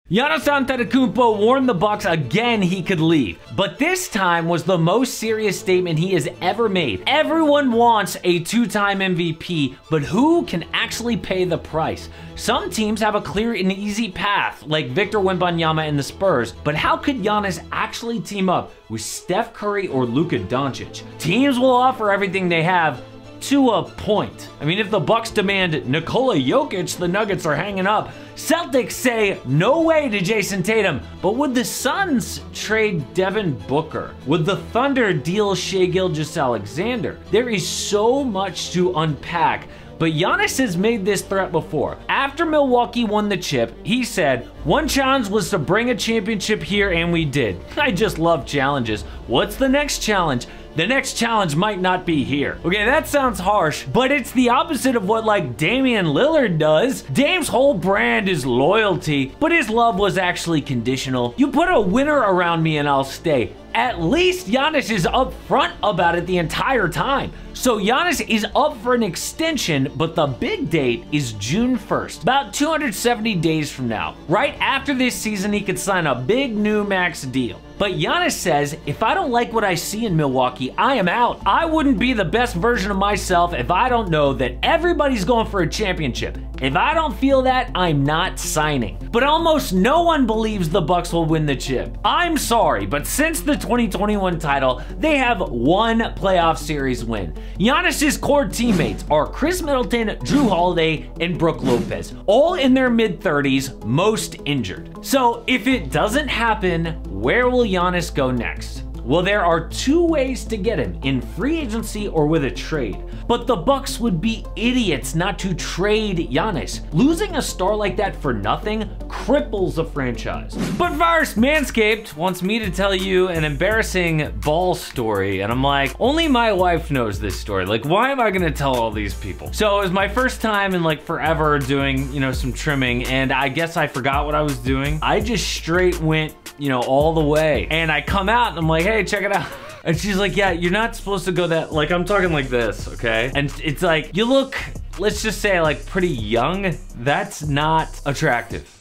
Giannis Antetokounmpo warned the Bucks again he could leave, but this time was the most serious statement he has ever made. Everyone wants a two-time MVP, but who can actually pay the price? Some teams have a clear and easy path, like Victor Wembanyama and the Spurs, but how could Giannis actually team up with Steph Curry or Luka Doncic? Teams will offer everything they have, to a point. I mean, if the Bucks demand Nikola Jokic, the Nuggets are hanging up. Celtics say no way to Jason Tatum, but would the Suns trade Devin Booker? Would the Thunder deal Shai Gilgeous-Alexander? There is so much to unpack, but Giannis has made this threat before. After Milwaukee won the chip, he said, "One challenge was to bring a championship here, and we did. I just love challenges. What's the next challenge? The next challenge might not be here." Okay, that sounds harsh, but it's the opposite of what like Damian Lillard does. Dame's whole brand is loyalty, but his love was actually conditional. You put a winner around me and I'll stay. At least Giannis is upfront about it the entire time. So Giannis is up for an extension, but the big date is June 1st, about 270 days from now. Right after this season, he could sign a big new max deal. But Giannis says, if I don't like what I see in Milwaukee, I am out. I wouldn't be the best version of myself if I don't know that everybody's going for a championship. If I don't feel that, I'm not signing. But almost no one believes the Bucks will win the chip. I'm sorry, but since the 2021 title, they have one playoff series win. Giannis's core teammates are Chris Middleton, Jrue Holiday, and Brook Lopez, all in their mid-30s, most injured. So if it doesn't happen, where will Giannis go next? Well, there are two ways to get him, in free agency or with a trade. But the Bucks would be idiots not to trade Giannis. Losing a star like that for nothing cripples a franchise. But first, Manscaped wants me to tell you an embarrassing ball story, and I'm like, only my wife knows this story. Like, why am I gonna tell all these people? So it was my first time in like forever doing, some trimming, and I guess I forgot what I was doing. I just straight went, all the way. And I come out and I'm like, hey, check it out. And she's like, yeah, you're not supposed to go that, like, I'm talking like this, okay? And it's like, you look, let's just say like pretty young. That's not attractive.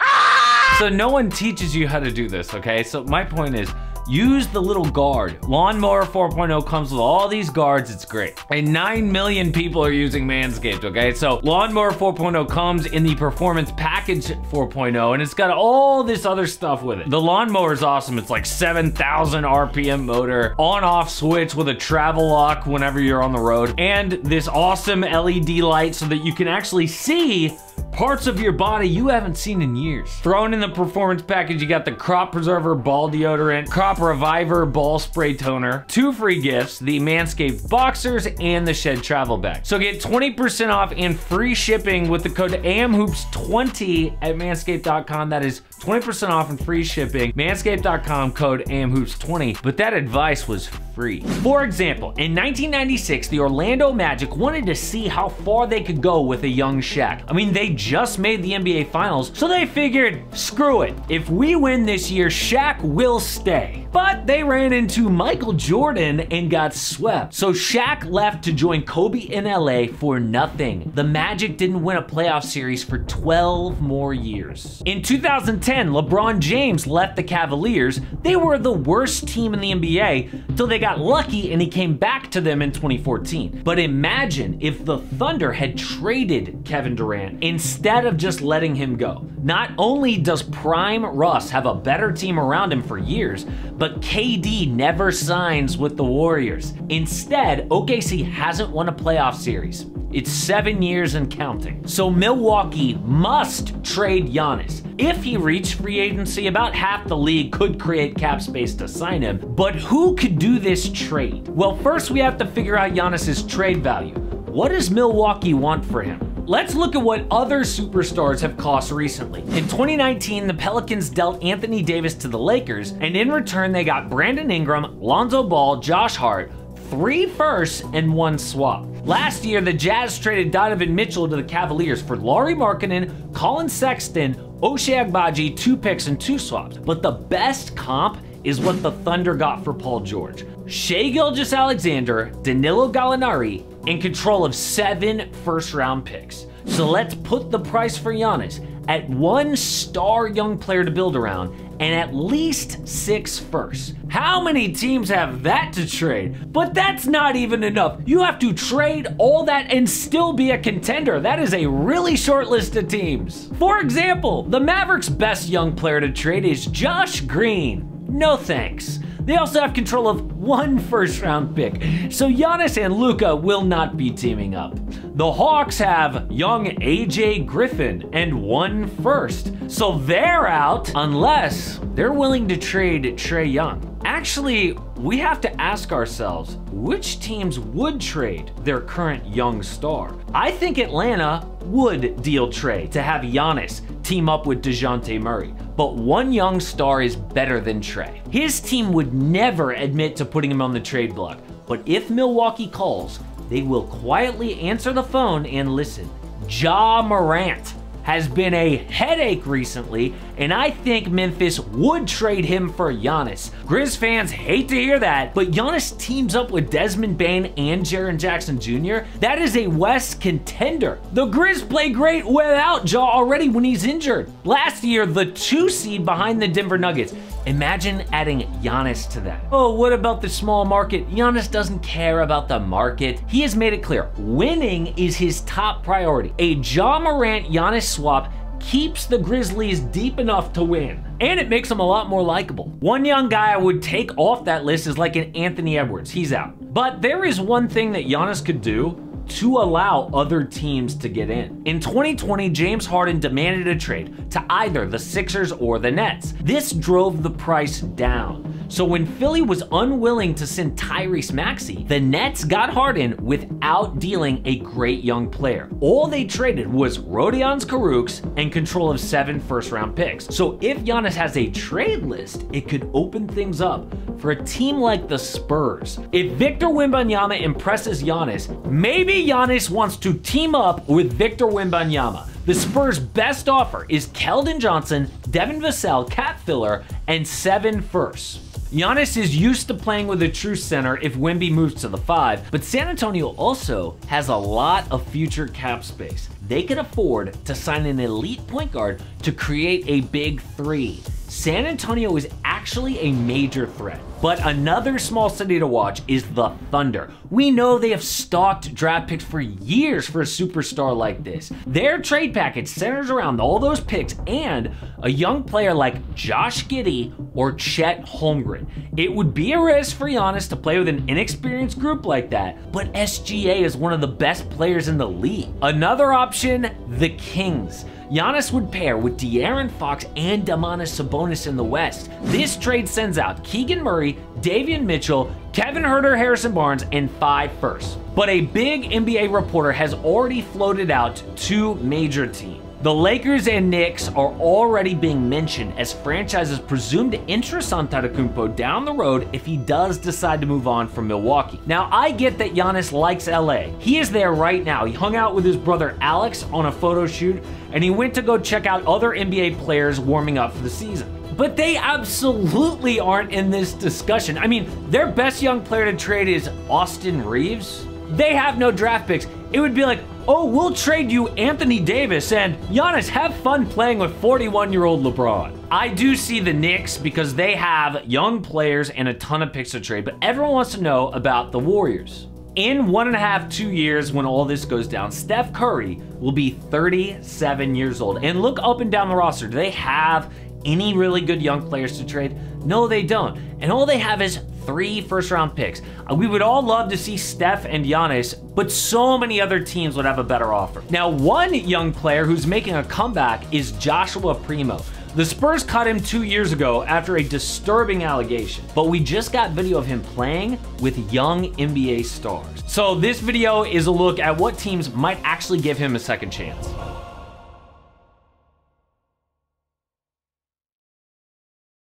So no one teaches you how to do this, okay? So my point is, use the little guard. Lawnmower 4.0 comes with all these guards, it's great. And 9 million people are using Manscaped, okay? So Lawnmower 4.0 comes in the Performance Package 4.0, and it's got all this other stuff with it. The lawnmower is awesome. It's like 7,000 RPM motor, on-off switch with a travel lock whenever you're on the road, and this awesome LED light so that you can actually see parts of your body you haven't seen in years. Thrown in the Performance Package, you got the Crop Preserver Ball Deodorant, Crop Reviver Ball Spray Toner, 2 free gifts, the Manscaped Boxers, and the Shed Travel Bag. So get 20% off and free shipping with the code AMHOOPS20 at manscaped.com. That is 20% off and free shipping. Manscaped.com, code AMHOOPS20. But that advice was free. For example, in 1996, the Orlando Magic wanted to see how far they could go with a young Shaq. I mean, they just made the NBA Finals, so they figured, screw it. If we win this year, Shaq will stay. But they ran into Michael Jordan and got swept. So Shaq left to join Kobe in LA for nothing. The Magic didn't win a playoff series for 12 more years. In 2010, LeBron James left the Cavaliers. They were the worst team in the NBA until they got lucky and he came back to them in 2014. But imagine if the Thunder had traded Kevin Durant instead of just letting him go. Not only does prime Russ have a better team around him for years, but KD never signs with the Warriors. Instead, OKC hasn't won a playoff series. It's 7 years and counting. So Milwaukee must trade Giannis. If he reached free agency, about half the league could create cap space to sign him. But who could do this trade? Well, first we have to figure out Giannis's trade value. What does Milwaukee want for him? Let's look at what other superstars have cost recently. In 2019, the Pelicans dealt Anthony Davis to the Lakers, and in return, they got Brandon Ingram, Lonzo Ball, Josh Hart, 3 firsts, and 1 swap. Last year, the Jazz traded Donovan Mitchell to the Cavaliers for Lauri Markkanen, Colin Sexton, Ochai Agbaji, 2 picks, and 2 swaps. But the best comp is what the Thunder got for Paul George. Shai Gilgeous-Alexander, Danilo Gallinari, in control of 7 first-round picks. So let's put the price for Giannis at one star young player to build around and at least 6 firsts. How many teams have that to trade? But that's not even enough. You have to trade all that and still be a contender. That is a really short list of teams. For example, the Mavericks' best young player to trade is Josh Green. No thanks. They also have control of 1 first-round pick, so Giannis and Luka will not be teaming up. The Hawks have young AJ Griffin and 1 first, so they're out unless they're willing to trade Trae Young. Actually, we have to ask ourselves, which teams would trade their current young star? I think Atlanta would deal Trae to have Giannis team up with DeJounte Murray, but one young star is better than Trae. His team would never admit to putting him on the trade block, but if Milwaukee calls, they will quietly answer the phone and listen. Ja Morant has been a headache recently, and I think Memphis would trade him for Giannis. Grizz fans hate to hear that, but Giannis teams up with Desmond Bane and Jaren Jackson Jr. That is a West contender. The Grizz play great without Ja already when he's injured. Last year, the 2 seed behind the Denver Nuggets. Imagine adding Giannis to that. Oh, what about the small market? Giannis doesn't care about the market. He has made it clear, winning is his top priority. A Ja Morant-Giannis swap keeps the Grizzlies deep enough to win, and it makes them a lot more likable. One young guy I would take off that list is like an Anthony Edwards. He's out. But there is one thing that Giannis could do to allow other teams to get in. In 2020, James Harden demanded a trade to either the Sixers or the Nets. This drove the price down. So when Philly was unwilling to send Tyrese Maxey, the Nets got Harden without dealing a great young player. All they traded was Rodions Kurucs and control of 7 first-round picks. So if Giannis has a trade list, it could open things up for a team like the Spurs. If Victor Wembanyama impresses Giannis, maybe Giannis wants to team up with Victor Wembanyama. The Spurs' best offer is Keldon Johnson, Devin Vassell, cap filler, and 7 firsts. Giannis is used to playing with a true center if Wemby moves to the 5, but San Antonio also has a lot of future cap space. They can afford to sign an elite point guard to create a big 3. San Antonio is actually a major threat. But another small city to watch is the Thunder. We know they have stalked draft picks for years for a superstar like this. Their trade package centers around all those picks and a young player like Josh Giddey or Chet Holmgren. It would be a risk for Giannis to play with an inexperienced group like that, but SGA is one of the best players in the league. Another option, the Kings. Giannis would pair with De'Aaron Fox and Domantas Sabonis in the West. This trade sends out Keegan Murray, Davion Mitchell, Kevin Huerter, Harrison Barnes, and 5 firsts. But a big NBA reporter has already floated out 2 major teams. The Lakers and Knicks are already being mentioned as franchises presumed interest on Antetokounmpo down the road if he does decide to move on from Milwaukee. Now, I get that Giannis likes LA. He is there right now. He hung out with his brother Alex on a photo shoot, and he went to go check out other NBA players warming up for the season. But they absolutely aren't in this discussion. I mean, their best young player to trade is Austin Reeves. They have no draft picks. It would be like, oh, we'll trade you Anthony Davis, and Giannis, have fun playing with 41-year-old LeBron. I do see the Knicks because they have young players and a ton of picks to trade, but everyone wants to know about the Warriors. In 1.5 to 2 years, when all this goes down, Steph Curry will be 37 years old. And look up and down the roster. Do they have any really good young players to trade? No, they don't. And all they have is 3 first-round picks. We would all love to see Steph and Giannis, but so many other teams would have a better offer. Now, one young player who's making a comeback is Joshua Primo. The Spurs cut him 2 years ago after a disturbing allegation, but we just got video of him playing with young NBA stars. So this video is a look at what teams might actually give him a second chance.